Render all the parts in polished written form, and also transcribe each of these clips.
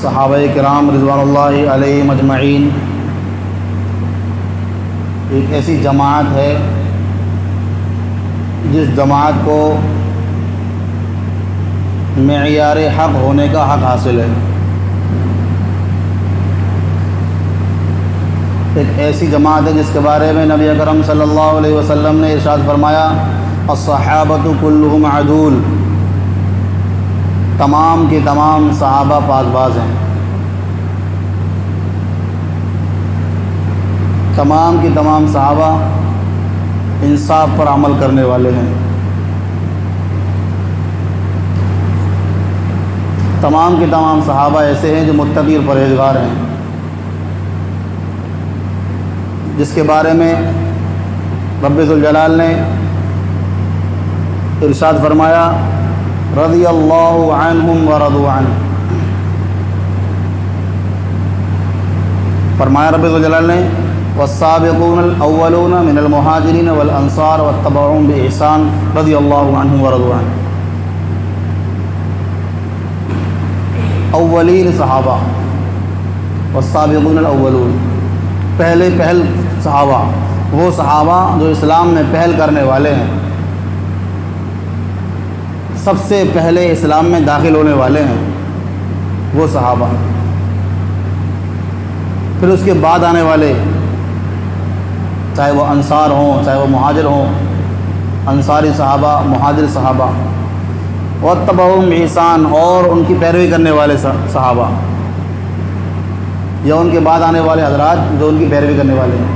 صحابہ کرام رضوان اللہ علیہم اجمعین ایک ایسی جماعت ہے جس جماعت کو معیار حق ہونے کا حق حاصل ہے۔ ایک ایسی جماعت ہے جس کے بارے میں نبی اکرم صلی اللہ علیہ وسلم نے ارشاد فرمایا الصحابۃ کلھم عدول، تمام کے تمام صحابہ پاک باز ہیں، تمام کے تمام صحابہ انصاف پر عمل کرنے والے ہیں، تمام کے تمام صحابہ ایسے ہیں جو متقی اور پرہیزگار ہیں، جس کے بارے میں رب ذوالجلال نے ارشاد فرمایا رضی اللہ عنہم ورضوا عنہ، فرمایا رب ذوالجلال نے والسابقون الاولون من المہاجرین والانصار واتبعوهم بإحسان رضی اللہ عنہم ورضوا عنہ۔ اولین صحابہ والسابقون الاولون، پہل صحابہ، وہ صحابہ جو اسلام میں پہل کرنے والے ہیں، سب سے پہلے اسلام میں داخل ہونے والے ہیں وہ صحابہ، پھر اس کے بعد آنے والے چاہے وہ انصار ہوں چاہے وہ مہاجر ہوں، انصاری صحابہ، مہاجر صحابہ، واتبعوهم بإحسان، اور ان کی پیروی کرنے والے صحابہ یا ان کے بعد آنے والے حضرات جو ان کی پیروی کرنے والے ہیں،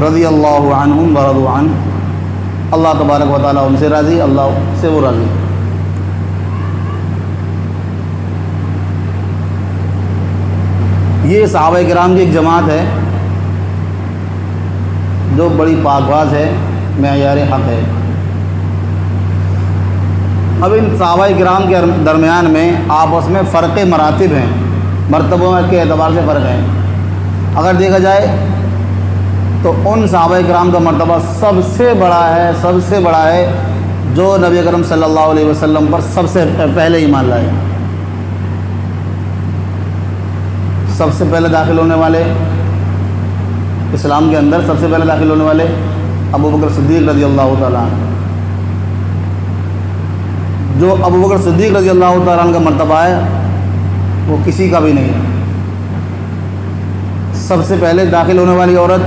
رضی اللہ عنہم ورضوا عنہ، اللہ تبارک و تعالیٰ ان سے راضی، اللہ سے وہ راضی۔ یہ صحابہ کرام کی ایک جماعت ہے جو بڑی پاک باز ہے، معیار حق ہے۔ اب ان صحابہ کرام کے درمیان میں آپس میں فرق مراتب ہیں، مرتبوں کے اعتبار سے فرق ہیں۔ اگر دیکھا جائے تو ان صحابہ کرام کا مرتبہ سب سے بڑا ہے جو نبی اکرم صلی اللہ علیہ وسلم پر سب سے پہلے ایمان لائے، سب سے پہلے داخل ہونے والے، اسلام کے اندر سب سے پہلے داخل ہونے والے ابو بکر صدیق رضی اللہ تعالیٰ عنہ۔ جو ابو بکر صدیق رضی اللہ تعالیٰ عنہ کا مرتبہ ہے وہ کسی کا بھی نہیں ہے۔ سب سے پہلے داخل ہونے والی عورت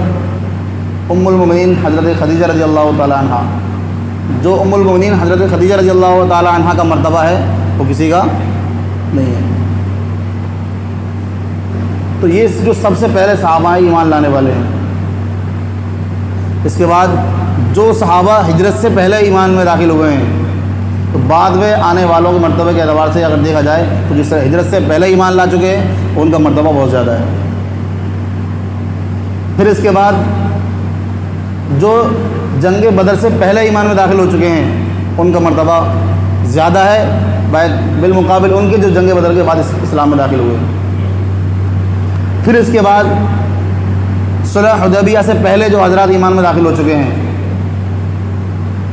ام المؤمنین حضرت خدیجہ رضی اللہ تعالیٰ عنہ، جو ام المؤمنین حضرت خدیجہ رضی اللہ تعالیٰ عنہ کا مرتبہ ہے وہ کسی کا نہیں ہے۔ تو یہ جو سب سے پہلے صحابہ ایمان لانے والے ہیں۔ اس کے بعد جو صحابہ ہجرت سے پہلے ایمان میں داخل ہوئے ہیں، تو بعد میں آنے والوں کے مرتبے کے اعتبار سے اگر دیکھا جائے تو جس طرح ہجرت سے پہلے ایمان لا چکے ہیں ان کا مرتبہ بہت زیادہ ہے۔ پھر اس کے بعد جو جنگ بدر سے پہلے ایمان میں داخل ہو چکے ہیں ان کا مرتبہ زیادہ ہے بالمقابل ان کے جو جنگ بدر کے بعد اسلام میں داخل ہوئے۔ پھر اس کے بعد صلح حدیبیہ سے پہلے جو حضرات ایمان میں داخل ہو چکے ہیں،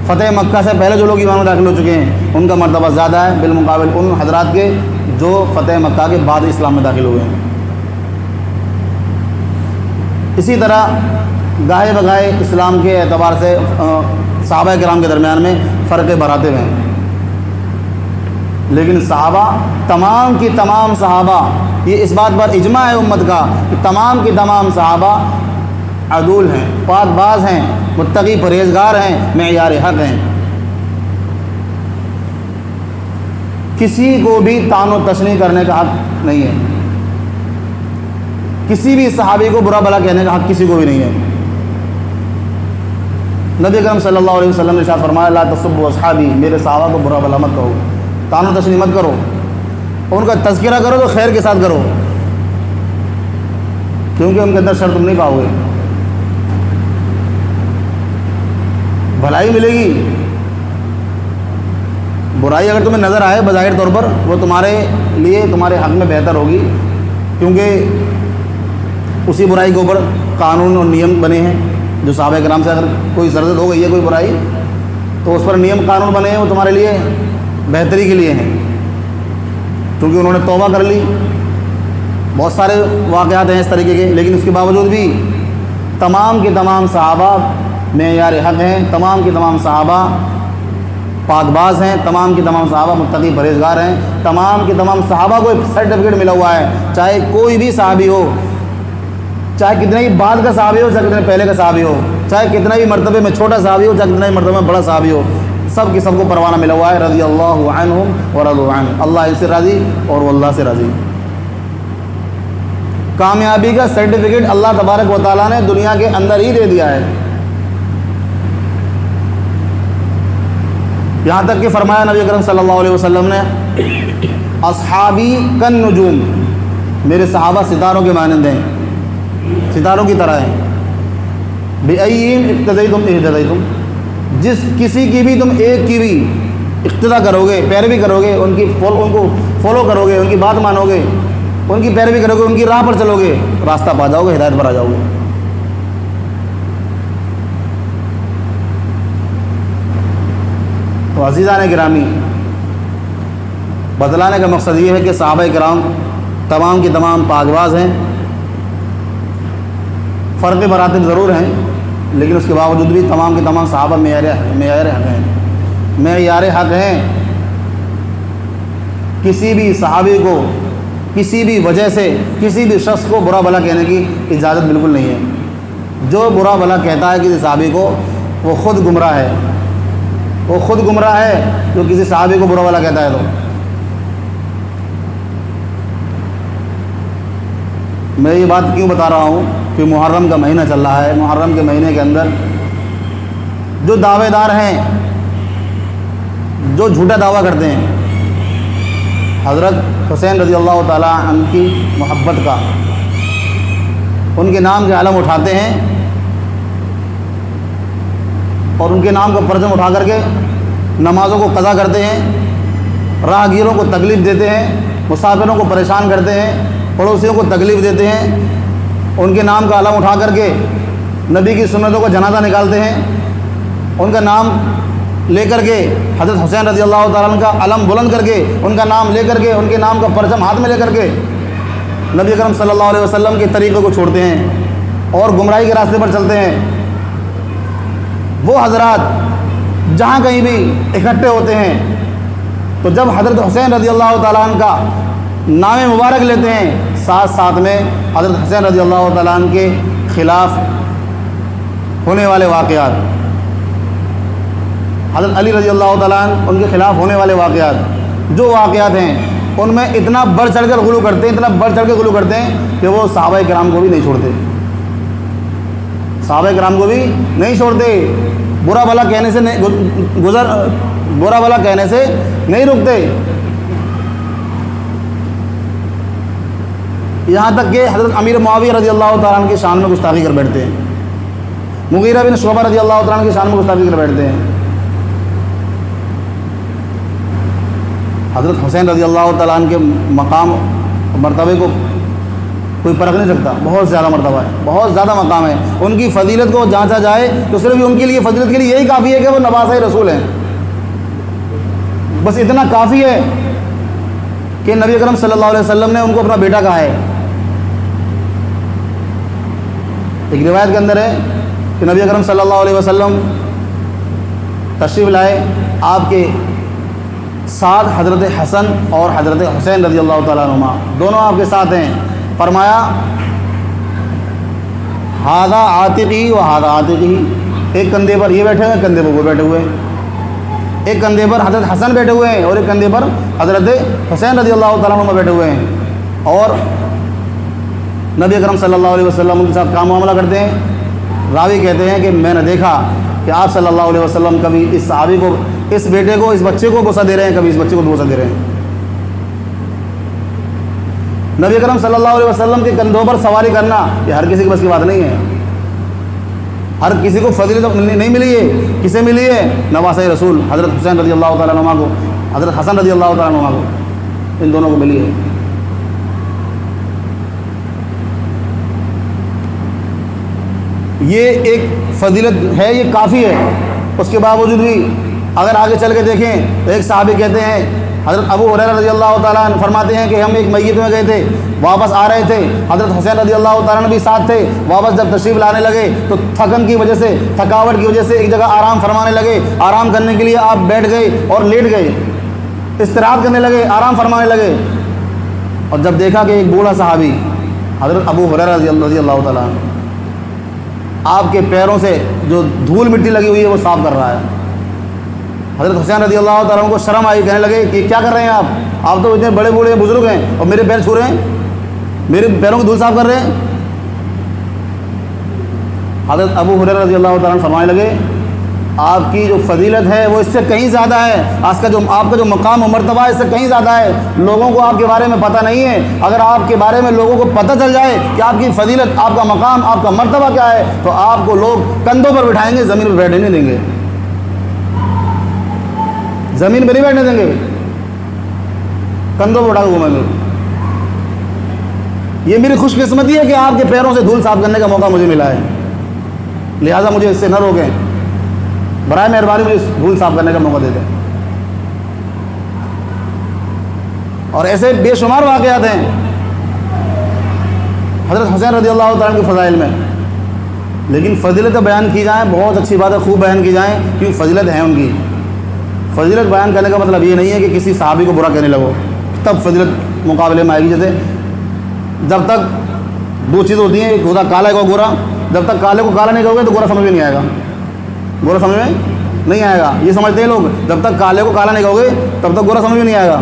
فتح مکہ سے پہلے جو لوگ ایمان میں داخل ہو چکے ہیں ان کا مرتبہ زیادہ ہے بالمقابل ان حضرات کے جو فتح مکہ کے بعد اسلام میں داخل ہوئے ہیں۔ اسی طرح گاہے بگاہے اسلام کے اعتبار سے صحابہ کرام کے درمیان میں فرق مراتب ہیں، لیکن صحابہ تمام کی تمام صحابہ، یہ اس بات پر اجماع ہے امت کا کہ تمام کی تمام صحابہ عدول ہیں، پاک باز ہیں، متقی پرہیزگار ہیں، معیار حق ہیں۔ کسی کو بھی طعن و تشنیع کرنے کا حق نہیں ہے، کسی بھی صحابی کو برا بھلا کہنے کا حق کسی کو بھی نہیں ہے۔ نبی اکرم صلی اللہ علیہ وسلم نے ارشاد فرمایا لا تسبوا اصحابی، میرے صحابہ کو برا بھلا مت کہو، طعن و تشنیع مت کرو، ان کا تذکرہ کرو تو خیر کے ساتھ کرو، کیونکہ ان کے اندر شر تم نہیں پاؤ گے، بھلائی ملے گی۔ برائی اگر تمہیں نظر آئے بظاہر طور پر وہ تمہارے لیے تمہارے حق میں بہتر ہوگی، کیونکہ اسی برائی کے اوپر قانون اور نیم بنے ہیں۔ جو صحابہ کرام سے اگر کوئی سرزد ہو گئی ہے کوئی برائی تو اس پر نیم قانون بنے ہیں، وہ تمہارے لیے بہتری کے لیے ہیں۔ کیونکہ انہوں نے توبہ کر لی. بہت سارے واقعات ہیں اس طریقے کے، لیکن اس کے باوجود بھی تمام کے تمام صحابہ معیار حق ہیں، تمام کے تمام صحابہ پاک باز ہیں، تمام کے تمام صحابہ متقی پرہیزگار ہیں، تمام کے تمام صحابہ کو ایک سرٹیفکیٹ ملا ہوا ہے، چاہے کوئی بھی صحابی ہو، چاہے کتنے ہی بعد کا صحابی ہو، چاہے کتنے پہلے کا صحابی ہو، چاہے کتنا بھی مرتبے میں چھوٹا صحابی ہو، چاہے کتنا ہی مرتبے میں بڑا صحابی ہو، سب کے سب کو پروانہ ملا ہوا ہے. رضی اللہ عنہم ورضوا عنہ، اللہ ان سے راضی اور وہ اللہ سے راضی. کامیابی کا سرٹیفکیٹ اللہ تبارک و تعالیٰ نے دنیا کے اندر ہی دے دیا ہے. یہاں تک کہ فرمایا نبی اکرم صلی اللہ علیہ وسلم نے، اصحابی کن نجوم، میرے صحابہ ستاروں کے مانند ہیں، ستاروں کی طرح ہیں. بِأَيِّهِمْ اقتدیتم اہتدیتم، جس کسی کی بھی تم ایک کی بھی اقتدا کرو گے، پیروی کرو گے، ان کو فالو کرو گے، ان کی بات مانو گے، ان کی پیروی کرو گے، ان کی راہ پر چلو گے، راستہ پا جاؤ گے، ہدایت پر آ جاؤ گے. تو عزیزان گرامی، بتلانے کا مقصد یہ ہے کہ صحابہ کرام تمام کے تمام پاک باز ہیں. فرق مراتب ضرور ہیں، لیکن اس کے باوجود بھی تمام کے تمام صحابہ معیار حق ہیں، معیار حق ہیں. کسی بھی صحابی کو کسی بھی وجہ سے کسی بھی شخص کو برا بھلا کہنے کی اجازت بالکل نہیں ہے. جو برا بھلا کہتا ہے کسی صحابی کو، وہ خود گمراہ ہے، وہ خود گمراہ ہے جو کسی صحابی کو برا بھلا کہتا ہے. تو میں یہ بات کیوں بتا رہا ہوں کہ محرم کا مہینہ چل رہا ہے. محرم کے مہینے کے اندر جو دعوے دار ہیں، جو جھوٹا دعویٰ کرتے ہیں حضرت حسین رضی اللہ تعالیٰ عنہ کی محبت کا، ان کے نام کے علم اٹھاتے ہیں اور ان کے نام کا پرچم اٹھا کر کے نمازوں کو قضا کرتے ہیں، راہگیروں کو تکلیف دیتے ہیں، مسافروں کو پریشان کرتے ہیں، پڑوسیوں کو تکلیف دیتے ہیں، ان کے نام کا علم اٹھا کر کے نبی کی سنتوں کا جنازہ نکالتے ہیں، ان کا نام لے کر کے حضرت حسین رضی اللہ تعالیٰ عنہ کا علم بلند کر کے، ان کا نام لے کر کے، ان کے نام کا پرچم ہاتھ میں لے کر کے نبی اکرم صلی اللہ علیہ وسلم کے طریقے کو چھوڑتے ہیں اور گمراہی کے راستے پر چلتے ہیں. وہ حضرات جہاں کہیں بھی اکٹھے ہوتے ہیں تو جب حضرت حسین رضی اللہ تعالیٰ عنہ کا نام مبارک لیتے ہیں، ساتھ ساتھ میں حضرت حسین رضی اللہ تعالیٰ عنہ کے خلاف ہونے والے واقعات، حضرت علی رضی اللہ تعالیٰ عنہ ان کے خلاف ہونے والے واقعات، جو واقعات ہیں ان میں اتنا بڑھ چڑھ کر غلو کرتے ہیں، اتنا بڑھ چڑھ کے غلو کرتے ہیں کہ وہ صحابہ کرام کو بھی نہیں چھوڑتے، صحابہ کرام کو بھی نہیں چھوڑتے. برا بھلا کہنے سے برا بھلا کہنے سے نہیں رکتے. یہاں تک کہ حضرت امیر معاویہ رضی اللہ تعالیٰ عنہ کی شان میں گستاخی کر بیٹھتے ہیں، مغیرہ بن شعبہ رضی اللہ تعالیٰ عنہ کی شان میں گستاخی کر بیٹھتے ہیں. حضرت حسین رضی اللہ تعالیٰ عنہ کے مقام مرتبے کو کوئی پرکھ نہیں سکتا، بہت زیادہ مرتبہ ہے، بہت زیادہ مقام ہے. ان کی فضیلت کو جانچا جائے تو صرف ان کے لیے فضیلت کے لیے یہی کافی ہے کہ وہ نواسۂ رسول ہیں. بس اتنا کافی ہے کہ نبی اکرم صلی اللہ علیہ وسلم نے ان کو اپنا بیٹا کہا ہے. ایک روایت کے اندر ہے کہ نبی اکرم صلی اللہ علیہ وسلم تشریف لائے، آپ کے ساتھ حضرت حسن اور حضرت حسین رضی اللہ تعالیٰ عنہما دونوں آپ کے ساتھ ہیں. فرمایا ہادہ عاتقی و ہادہ عاتقی، ایک کندھے پر یہ بیٹھے ہوئے، کندھے پر وہ بیٹھے ہوئے ہیں، ایک کندھے پر حضرت حسن بیٹھے ہوئے ہیں اور ایک کندھے پر حضرت حسین رضی اللہ تعالیٰ عنہ بیٹھے ہوئے ہیں. اور نبی اکرم صلی اللہ علیہ وسلم ان کے ساتھ کام معاملہ کرتے ہیں. راوی کہتے ہیں کہ میں نے دیکھا کہ آپ صلی اللہ علیہ وسلم کبھی اس صحابی کو، اس بیٹے کو، اس بچے کو بوسہ دے رہے ہیں، کبھی اس بچے کو بوسہ دے رہے ہیں. نبی اکرم صلی اللہ علیہ وسلم کے کندھوں پر سواری کرنا یہ ہر کسی کی بس کی بات نہیں ہے. ہر کسی کو فضیلت نہیں ملی ہے. کسے ملی ہے؟ نواسۂ رسول حضرت حسین رضی اللہ تعالیٰ عنہ کو، حضرت حسن رضی اللہ تعالیٰ عنہ کو، ان دونوں کو ملی ہے. یہ ایک فضیلت ہے، یہ کافی ہے. اس کے باوجود بھی اگر آگے چل کے دیکھیں تو ایک صحابی کہتے ہیں حضرت ابو ہریرہ رضی اللہ تعالیٰ عنہ فرماتے ہیں کہ ہم ایک میت میں گئے تھے، واپس آ رہے تھے، حضرت حسین رضی اللہ تعالیٰ عنہ بھی ساتھ تھے، واپس جب تشریف لانے لگے تو تھکن کی وجہ سے، تھکاوٹ کی وجہ سے ایک جگہ آرام فرمانے لگے، آرام کرنے کے لیے آپ بیٹھ گئے اور لیٹ گئے، استراحت کرنے لگے، آرام فرمانے لگے، اور جب دیکھا کہ ایک بوڑھا صحابی حضرت ابو ہریرہ رضی اللہ تعالیٰ عنہ آپ کے پیروں سے جو دھول مٹی لگی ہوئی ہے وہ صاف کر رہا ہے۔ حضرت حسین رضی اللہ تعالیٰ عنہ کو شرم آئی، کہنے لگے کہ کیا کر رہے ہیں آپ تو اتنے بڑے بوڑھے بزرگ ہیں اور میرے پیر چھو رہے ہیں، میرے پیروں کی دھول صاف کر رہے ہیں۔ حضرت ابو ہریرہ رضی اللہ تعالیٰ عنہ فرمانے لگے آپ کی جو فضیلت ہے وہ اس سے کہیں زیادہ ہے، آپ کا جو مقام و مرتبہ ہے اس سے کہیں زیادہ ہے، لوگوں کو آپ کے بارے میں پتہ نہیں ہے، اگر آپ کے بارے میں لوگوں کو پتہ چل جائے کہ آپ کی فضیلت، آپ کا مقام، آپ کا مرتبہ کیا ہے، تو آپ کو لوگ کندھوں پر بٹھائیں گے، زمین پر بیٹھنے نہیں دیں گے، زمین پہ نہیں بیٹھنے دیں گے، کندھوں پر اٹھا کے گھومیں گے۔ یہ میری خوش قسمتی ہے کہ آپ کے پیروں سے دھول صاف کرنے کا موقع مجھے ملا ہے، لہٰذا مجھے اس سے نہ روکیں، برائے مہربانی مجھے دھول صاف کرنے کا موقع دے دیں۔ اور ایسے بے شمار واقعات ہیں حضرت حسین رضی اللہ تعالیٰ کی فضائل میں، لیکن فضیلت بیان کی جائیں بہت اچھی بات ہے، خوب بیان کی جائیں کیونکہ فضیلت ہے ان کی۔ فضیلت بیان کرنے کا مطلب یہ نہیں ہے کہ کسی صحابی کو برا کہنے لگو، تب فضیلت مقابلے میں آئے گی۔ جیسے جب تک دو چیز ہوتی ہیں، ایک ہوتا کالا ایک گورا، جب تک کالے کو کالا نہیں کہو گے تو گورا سمجھ میں نہیں آئے گا، گورا سمجھ میں نہیں آئے گا، یہ سمجھتے ہیں لوگ، جب تک کالے کو کالا نہیں کہو گے تب تک گورا سمجھ میں نہیں آئے گا۔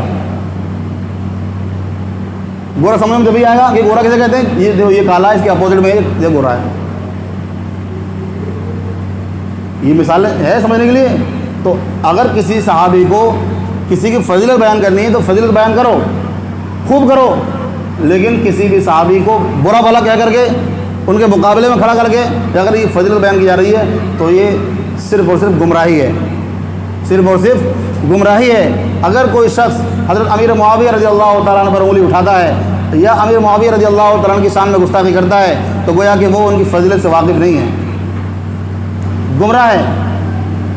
گورا سمجھ میں جبھی آئے گا کہ گورا کیسے کہتے ہیں، یہ دیکھو یہ کالا ہے، اس کے اپوزٹ میں یہ گورا ہے، یہ مثال ہے سمجھنے کے لیے۔ تو اگر کسی صحابی کو کسی کی فضیلت بیان کرنی ہے تو فضیلت بیان کرو، خوب کرو، لیکن کسی بھی صحابی کو برا بھلا کہہ کر کے ان کے مقابلے میں کھڑا کر کے اگر یہ فضیلت بیان کی جا رہی ہے تو یہ صرف اور صرف گمراہی ہے، صرف اور صرف گمراہی ہے۔ اگر کوئی شخص حضرت امیر معاویہ رضی اللہ تعالیٰ عنہ پر انگلی اٹھاتا ہے یا امیر معاویہ رضی اللہ تعالیٰ عنہ کی شان میں گستاخی کرتا ہے تو گویا کہ وہ ان کی فضیلت سے واقف نہیں ہے، گمراہ ہے،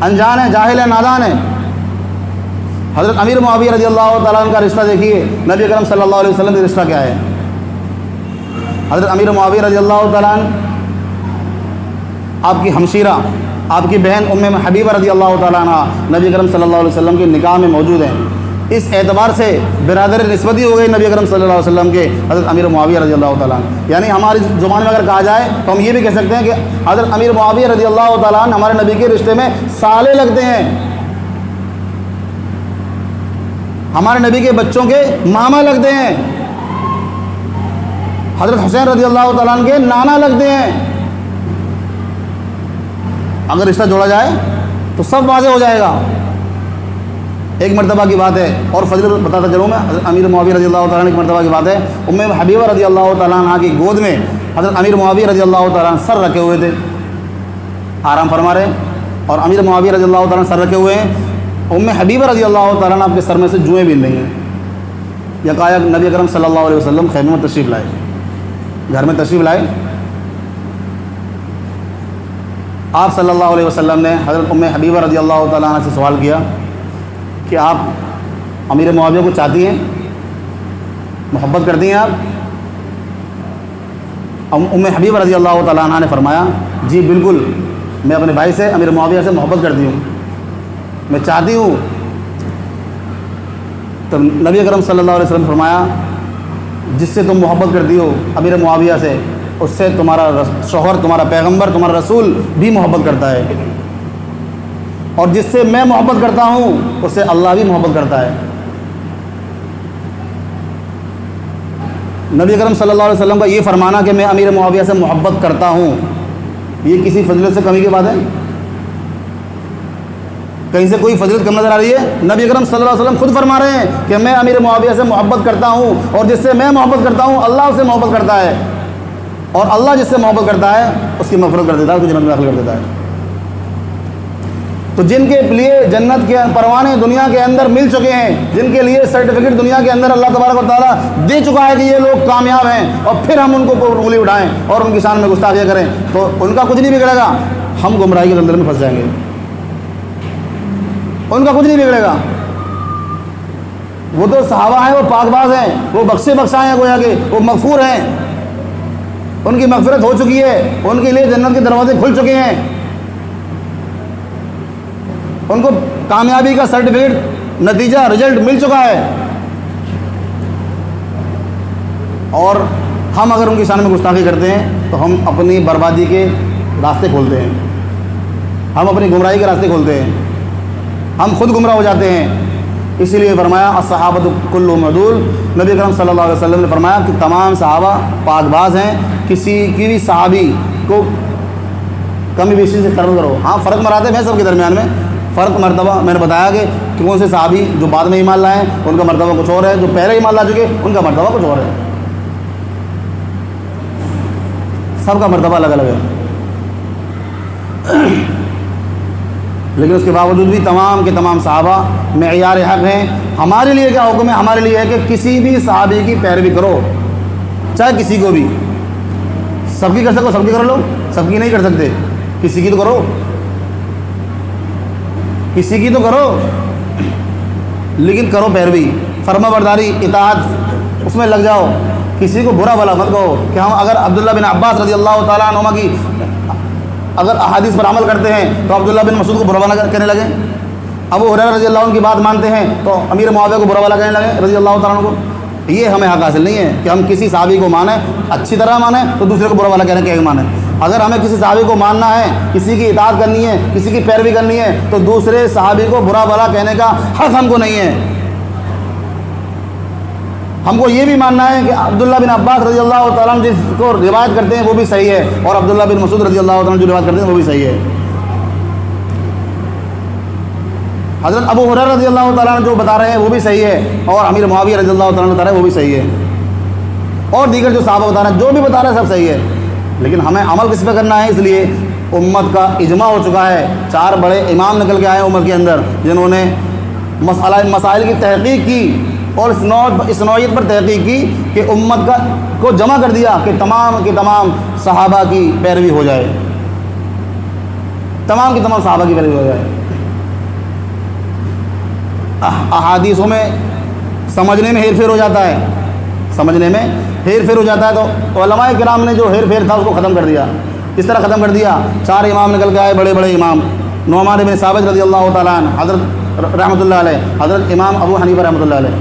انجان ہے، جاہل ہے، نادان ہے۔ حضرت امیر معاویہ رضی اللہ تعالیٰ عنہ کا رشتہ دیکھیے، نبی اکرم صلی اللہ علیہ وسلم کا رشتہ کیا ہے۔ حضرت امیر معاویہ رضی اللہ تعالیٰ عنہ آپ کی ہمشیرہ، آپ کی بہن ام حبیبہ رضی اللہ تعالیٰ عنہ نبی اکرم صلی اللہ علیہ وسلم کے نکاح میں موجود ہیں، اس اعتبار سے برادر نسبتی ہو گئی نبی اکرم صلی اللہ علیہ وسلم کے حضرت امیر معاویہ رضی اللہ تعالیٰ عنہ۔ یعنی ہماری زبان میں اگر کہا جائے تو ہم یہ بھی کہہ سکتے ہیں کہ حضرت امیر معاویہ رضی اللہ تعالیٰ عنہ ہمارے نبی کے رشتے میں سالے لگتے ہیں، ہمارے نبی کے بچوں کے ماما لگتے ہیں، حضرت حسین رضی اللہ تعالیٰ عنہ کے نانا لگتے ہیں۔ اگر رشتہ جوڑا جائے تو سب واضح ہو جائے گا۔ ایک مرتبہ کی بات ہے اور فضیلت بتاتا چلوں میں، حضرت امیر معاویہ رضی اللہ تعالیٰ عنہ ایک مرتبہ کی بات ہے، ام حبیبہ رضی اللہ تعالیٰ عنہ کی گود میں حضرت امیر معاویہ رضی اللہ تعالیٰ عنہ سر رکھے ہوئے تھے، آرام فرما رہے، اور امیر معاویہ رضی اللہ تعالیٰ عنہ سر رکھے ہوئے ہیں، ام حبیبہ رضی اللہ تعالیٰ عنہ آپ کے سر میں سے جوئیں بن رہی ہیں۔ یکایک نبی اکرم صلی اللہ علیہ وسلم خیمے میں تشریف لائے، گھر میں تشریف لائے، آپ صلی اللہ علیہ وسلم نے حضرت ام حبیبہ رضی اللہ تعالیٰ عنہ سے سوال کیا کہ آپ امیر معاویہ کو چاہتی ہیں، محبت کرتی ہیں آپ؟ ام حبیبہ رضی اللہ تعالیٰ عنہ نے فرمایا جی بالکل، میں اپنے بھائی سے امیر معاویہ سے محبت کرتی ہوں، میں چاہتی ہوں۔ تو نبی اکرم صلی اللہ علیہ وسلم فرمایا جس سے تم محبت کرتی ہو امیر معاویہ سے، اس سے تمہارا شوہر، تمہارا پیغمبر، تمہارا رسول بھی محبت کرتا ہے، اور جس سے میں محبت کرتا ہوں اس سے اللہ بھی محبت کرتا ہے۔ نبی اکرم صلی اللہ علیہ وسلم کا یہ فرمانا کہ میں امیر معاویہ سے محبت کرتا ہوں، یہ کسی فضیلت سے کمی کی بات ہے؟ کہیں سے کوئی فضیلت کم نظر آ رہی ہے؟ نبی اکرم صلی اللہ علیہ وسلم خود فرما رہے ہیں کہ میں امیر معاویہ سے محبت کرتا ہوں، اور جس سے میں محبت کرتا ہوں اللہ اس سے محبت کرتا ہے، اور اللہ جس سے محبت کرتا ہے اس کی مغفرت کر دیتا ہے، اس کو جنت میں داخل کر دیتا ہے۔ تو جن کے لیے جنت کے پروانے دنیا کے اندر مل چکے ہیں، جن کے لیے سرٹیفکیٹ دنیا کے اندر اللہ تبارک و تعالیٰ دے چکا ہے کہ یہ لوگ کامیاب ہیں، اور پھر ہم ان کو انگلی اٹھائیں اور ان کی شان میں گستاخیاں کریں تو ان کا کچھ نہیں بگڑے گا، ہم گمراہی کے دلدل میں پھنس جائیں گے، ان کا کچھ نہیں بگڑے گا۔ وہ تو صحابہ ہیں، وہ پاک باز ہیں، وہ بخشے بخشائے ہیں، گویا کہ وہ مغفور ہیں، ان کی مغفرت ہو چکی ہے، ان کے لیے جنت کے دروازے کھل چکے ہیں، ان کو کامیابی کا سرٹیفکیٹ، نتیجہ، رزلٹ مل چکا ہے، اور ہم اگر ان کی شان میں گستاخی کرتے ہیں تو ہم اپنی بربادی کے راستے کھولتے ہیں، ہم اپنی گمراہی کے راستے کھولتے ہیں، ہم خود گمراہ ہو جاتے ہیں۔ اسی لیے فرمایا الصحابۃ کلھم عدول، نبی اکرم صلی اللہ علیہ وسلم نے فرمایا کہ تمام صحابہ پاک باز ہیں، کسی کی بھی صحابی کو کمی بیشی سے قرض کرو۔ ہاں فرق مراتب ہیں سب کے درمیان میں، فرق مرتبہ میں نے بتایا کہ کون سے صحابی جو بعد میں ایمان لائے ہیں ان کا مرتبہ کچھ اور ہے، جو پہلے ایمان لا چکے ان کا مرتبہ کچھ اور ہے، سب کا مرتبہ الگ الگ ہے۔ لیکن اس کے باوجود بھی تمام کے تمام صحابہ معیار حق ہیں۔ ہمارے لیے کیا حکم ہے؟ ہمارے لیے ہے کہ کسی بھی صحابی کی پیروی کرو، چاہے کسی کو بھی، سب کی کر سکو سب کی کر لو، سب کی نہیں کر سکتے، کسی کی تو کرو، کسی کی تو کرو، لیکن کرو پیروی، فرما برداری، اطاعت، اس میں لگ جاؤ، کسی کو برا بھلا مت کہو کہ ہم اگر عبداللہ بن عباس رضی اللہ تعالیٰ عنہما کی اگر احادیث پر عمل کرتے ہیں تو عبداللہ بن مسعود کو برا بھلا کہنے لگے، ابو ہریرہ رضی اللہ عنہ کی بات مانتے ہیں تو امیر معاویہ کو برا بھلا کہنے لگے رضی اللہ تعالیٰ عنہ کو۔ یہ ہمیں حق حاصل نہیں ہے کہ ہم کسی صحابی کو مانیں، اچھی طرح مانیں تو دوسرے کو برا بھلا کہنے کے مانیں۔ اگر ہمیں کسی صحابی کو ماننا ہے، کسی کی اطاعت کرنی ہے، کسی کی پیروی کرنی ہے تو دوسرے صحابی کو برا بھلا کہنے کا حق ہم کو نہیں ہے۔ ہم کو یہ بھی ماننا ہے کہ عبداللہ بن عباس رضی اللہ تعالیٰ عنہ جس کو روایت کرتے ہیں وہ بھی صحیح ہے، اور عبداللہ بن مسعود رضی اللہ تعالیٰ عنہ جو روایت کرتے ہیں وہ بھی صحیح ہے۔ حضرت ابو ہریرہ رضی اللہ تعالیٰ عنہ جو بتا رہے ہیں وہ بھی صحیح ہے، اور امیر معاویہ رضی اللہ تعالیٰ عنہ بتا رہے ہیں وہ بھی صحیح ہے، اور دیگر جو صحابہ بتا رہے ہیں جو بھی بتا رہے ہیں سب صحیح ہے، لیکن ہمیں عمل کس پہ کرنا ہے؟ اس لیے امت کا اجماع ہو چکا ہے، 4 بڑے امام نکل کے آئے ہیں امت کے اندر جنہوں نے مسائل کی تحقیق کی اور اس نوعیت پر تحقیق کی کہ امت کو جمع کر دیا کہ تمام کے تمام صحابہ کی پیروی ہو جائے، تمام کے تمام صحابہ کی پیروی ہو جائے۔ احادیثوں میں سمجھنے میں ہیر پھیر ہو جاتا ہے، سمجھنے میں ہیر پھیر ہو جاتا ہے، تو علماء کرام نے جو ہیر پھیر تھا اس کو ختم کر دیا۔ اس طرح ختم کر دیا، 4 امام نکل کے آئے، بڑے بڑے امام، نعمان بن ثابت رضی اللہ تعالیٰ عنہ، حضرت رحمۃ اللہ علیہ، حضرت امام ابو حنیفہ رحمۃ اللہ علیہ،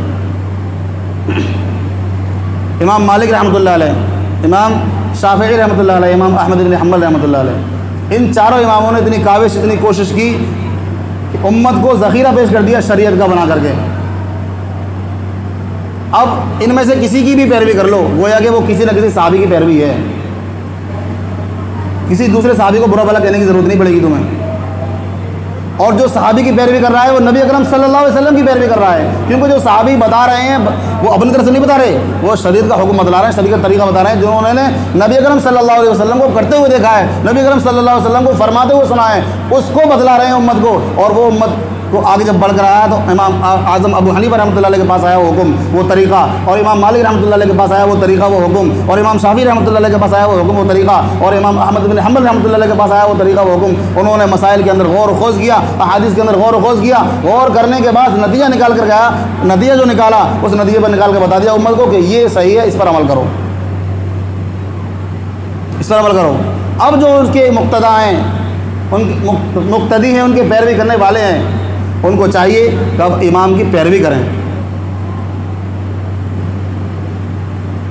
امام مالک رحمۃ اللہ علیہ، امام شافعی رحمۃ اللہ علیہ، امام احمد بن حنبل رحمۃ اللہ علیہ۔ ان 4 اماموں نے اتنی کاوش، اتنی کوشش کی کہ امت کو ذخیرہ پیش کر دیا شریعت کا بنا کر کے۔ اب ان میں سے کسی کی بھی پیروی کر لو، گویا کہ وہ کسی نہ کسی صحابی کی پیروی ہے، کسی دوسرے صحابی کو برا بھلا کہنے کی ضرورت نہیں پڑے گی تمہیں۔ اور جو صحابی کی پیروی کر رہا ہے وہ نبی اکرم صلی اللہ علیہ وسلم کی پیروی کر رہا ہے، کیونکہ جو صحابی بتا رہے ہیں وہ اپنی طرف سے نہیں بتا رہے، وہ شریعت کا حکم بتلا رہے ہیں، شریعت کا طریقہ بتا رہے ہیں جو انہوں نے نبی اکرم صلی اللہ علیہ وسلم کو کرتے ہوئے دیکھا ہے، نبی اکرم صلی اللہ علیہ وسلم کو فرماتے ہوئے سنا ہے، اس کو بتلا رہے ہیں امت کو۔ اور وہ امت کو آگے جب بڑھ کر آیا تو امام اعظم ابو حنیفہ رحمۃ اللہ علیہ کے پاس آیا وہ حکم، وہ طریقہ، اور امام مالک رحمۃ اللہ علیہ کے پاس آیا وہ طریقہ، وہ حکم، اور امام شافعی رحمۃ اللہ علیہ کے پاس آیا وہ حکم، وہ طریقہ، اور امام احمد بن حنبل رحمۃ اللہ علیہ کے پاس آیا وہ طریقہ، وہ حکم۔ انہوں نے مسائل کے اندر غور و خوض کیا، احادیث کے اندر غور و خوض کیا، غور کرنے کے بعد نتیجہ نکال کر گیا، نتیجہ جو نکالا اس نتیجے پر نکال کے بتا دیا امت کو کہ یہ صحیح ہے، اس پر عمل کرو، اس پر عمل کرو۔ اب جو اس کے مقتدا ہیں، ان مقتدی ہیں، ان کے پیروی کرنے والے ہیں، ان کو چاہیے کہ اب امام کی پیروی کریں،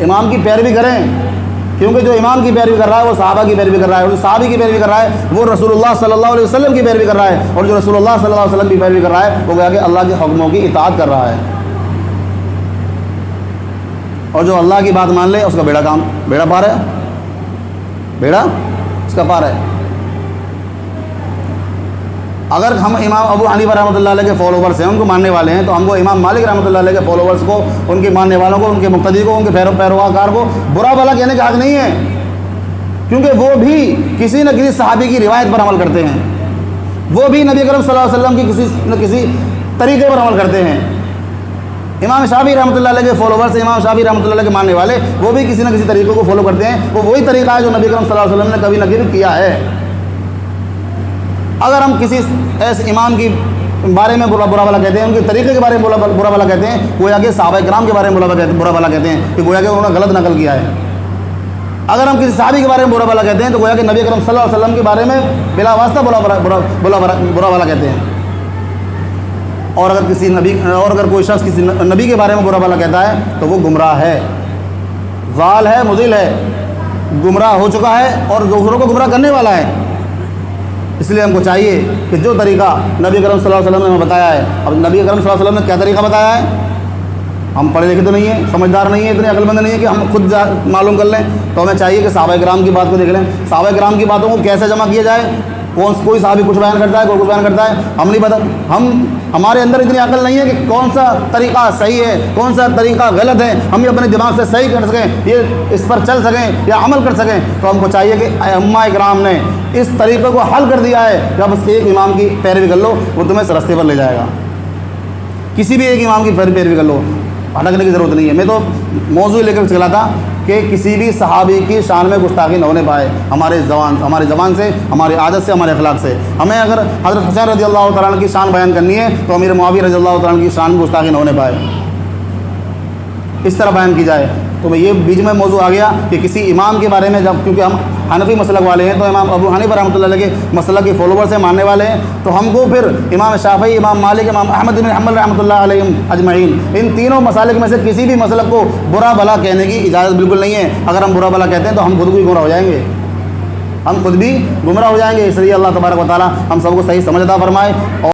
امام کی پیروی کریں، کیونکہ جو امام کی پیروی کر رہا ہے وہ صحابہ کی پیروی کر رہا ہے، اور جو صحابی کی پیروی کر رہا ہے وہ رسول اللہ صلی اللہ علیہ وسلم کی پیروی کر رہا ہے، اور جو رسول اللہ صلی اللہ علیہ وسلم کی پیروی کر رہا ہے وہ گیا کہ اللہ کے حکموں کی اطاعت کر رہا ہے، اور جو اللہ کی بات مان لے اس کا بیڑا پار ہے، بیڑا اس کا پار ہے۔ اگر ہم امام ابو حنیفہ رحمۃ اللہ علیہ کے فالوورس ہیں، ان کو ماننے والے ہیں، تو ہم کو امام مالک رحمۃ اللہ علیہ کے فالوورس کو، ان کے ماننے والوں کو، ان کے مقتدی کو، ان کے پیروکار کو برا بھلا کہنے کا حق نہیں ہے، کیونکہ وہ بھی کسی نہ کسی صحابی کی روایت پر عمل کرتے ہیں، وہ بھی نبی اکرم صلی اللہ علیہ وسلم کی کسی نہ کسی طریقے پر عمل کرتے ہیں۔ امام شافعی رحمۃ اللہ علیہ کے فالوورس، امام شافعی رحمۃ اللہ علیہ کے ماننے والے، وہ بھی کسی نہ کسی طریقے کو فالو کرتے ہیں، وہ وہی طریقہ ہے جو نبی اکرم صلی اللہ علیہ وسلم نے کبھی نہ کبھی کیا ہے۔ اگر ہم کسی ایسے امام کی بارے میں برا بھلا کہتے ہیں، ان کے طریقے کے بارے میں برا بھلا کہتے ہیں، گویا کہ صحابہ کرام کے بارے میں برا بھلا کہتے ہیں کہ گویا کہ انہوں نے غلط نقل کیا ہے۔ اگر ہم کسی صحابی کے بارے میں برا بھلا کہتے ہیں تو گویا کہ نبی اکرم صلی اللہ علیہ وسلم کے بارے میں بلا واسطہ برا بھلا کہتے ہیں۔ اور اگر کوئی شخص کسی نبی کے بارے میں برا بھلا کہتا ہے تو وہ گمراہ ہے، ضال ہے، مضل ہے، گمراہ ہو چکا ہے اور دوسروں کو گمراہ کرنے والا ہے۔ اس لیے ہم کو چاہیے کہ جو طریقہ نبی اکرم صلی اللہ علیہ وسلم نے ہمیں بتایا ہے، اب نبی اکرم صلی اللہ علیہ وسلم نے کیا طریقہ بتایا ہے، ہم پڑھے لکھے تو نہیں ہیں، سمجھدار نہیں ہیں، اتنے عقل مند نہیں ہیں کہ ہم خود معلوم کر لیں، تو ہمیں چاہیے کہ صحابہ کرام کی بات کو دیکھ لیں، صحابہ کرام کی باتوں کو کیسے جمع کیا جائے، کوئی صحابی کچھ بیان کرتا ہے، کوئی کچھ بیان کرتا ہے، ہم نہیں پتہ، ہمارے اندر اتنی عقل نہیں ہے کہ کون سا طریقہ صحیح ہے، کون سا طریقہ غلط ہے، ہم یہ اپنے دماغ سے صحیح کر سکیں، یہ اس پر چل سکیں یا عمل کر سکیں، تو ہم کو چاہیے کہ ائمہ کرام نے اس طریقے کو حل کر دیا ہے کہ اب ایک امام کی پیروی کر لو، وہ تمہیں اس راستے پر لے جائے گا، کسی بھی ایک امام کی پیروی کر لو، بھٹکنے کی ضرورت نہیں ہے۔ میں تو موضوع لے کر چلا تھا کہ کسی بھی صحابی کی شان میں گستاخی نہ ہونے پائے، ہماری زبان سے، ہماری عادت سے، ہمارے اخلاق سے۔ ہمیں اگر حضرت حسین رضی اللہ تعالیٰ عنہ کی شان بیان کرنی ہے تو امیر معاویہ رضی اللہ تعالیٰ عنہ کی شان میں گستاخی نہ ہونے پائے، اس طرح بیان کی جائے۔ تو یہ بیچ میں موضوع آ گیا کہ کسی امام کے بارے میں، جب کیونکہ ہم حنفی مسلک والے ہیں تو امام ابو حنیفہ رحمۃ اللہ علیہ کے مسلک کے فالوورز ہیں، ماننے والے ہیں، تو ہم کو پھر امام شافعی، امام مالک، امام احمد بن حنبل رحمۃ اللہ علیہم اجمعین، ان تینوں مسالک میں سے کسی بھی مسلک کو برا بھلا کہنے کی اجازت بالکل نہیں ہے۔ اگر ہم برا بھلا کہتے ہیں تو ہم خود بھی گمراہ ہو جائیں گے، اس لیے اللہ تبارک و تعالیٰ ہم سب کو صحیح سمجھ عطا فرمائے۔